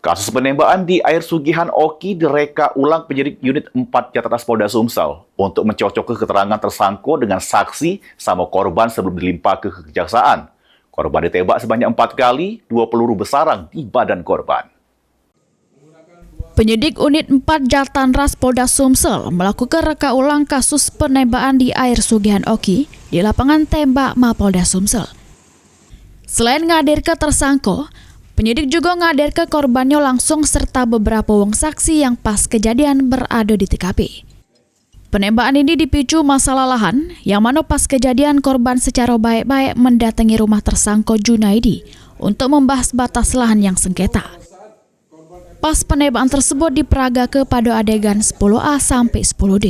Kasus penembakan di air Sugihan Oki direka ulang penyidik unit 4 Jatras Polda Sumsel untuk mencocokkan keterangan tersangka dengan saksi sama korban sebelum dilimpah ke kejaksaan. Korban ditembak sebanyak 4 kali, 2 peluru bersarang di badan korban. Penyidik unit 4 Jatras Polda Sumsel melakukan reka ulang kasus penembakan di air Sugihan Oki di lapangan tembak Mapolda Sumsel. Selain ngadirkan tersangka, penyidik juga ngadirkan korbannya langsung serta beberapa wong saksi yang pas kejadian berada di TKP. Penembakan ini dipicu masalah lahan, yang mana pas kejadian korban secara baik-baik mendatangi rumah tersangka Junaidi untuk membahas batas lahan yang sengketa. Pas penembakan tersebut diperagakan pada adegan 10A sampai 10D.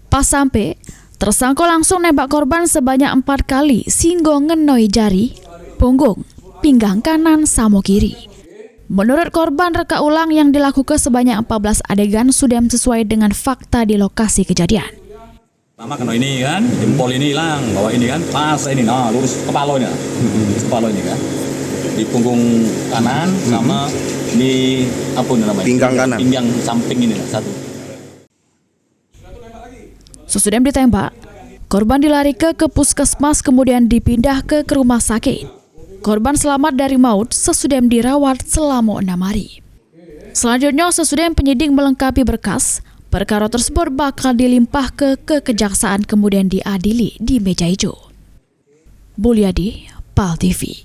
Pas sampai, tersangka langsung nembak korban sebanyak 4 kali sehingga ngenoi jari, punggung, pinggang kanan sama kiri. Menurut korban, reka ulang yang dilakukan sebanyak 14 adegan sudah sesuai dengan fakta di lokasi kejadian. Pertama kena ini kan, jempol ini hilang, bawa ini kan, pas ini, nah lurus kepala ini kan, di punggung kanan sama di apa namanya? Pinggang kanan. Pinggang samping ini lah satu. Sesudah ditembak, korban dilarikan ke puskesmas kemudian dipindah ke rumah sakit. Korban selamat dari maut sesudah dirawat selama 6 hari. Selanjutnya, sesudah penyidik melengkapi berkas, perkara tersebut bakal dilimpah ke kejaksaan kemudian diadili di meja hijau. Buliadi, PAL TV.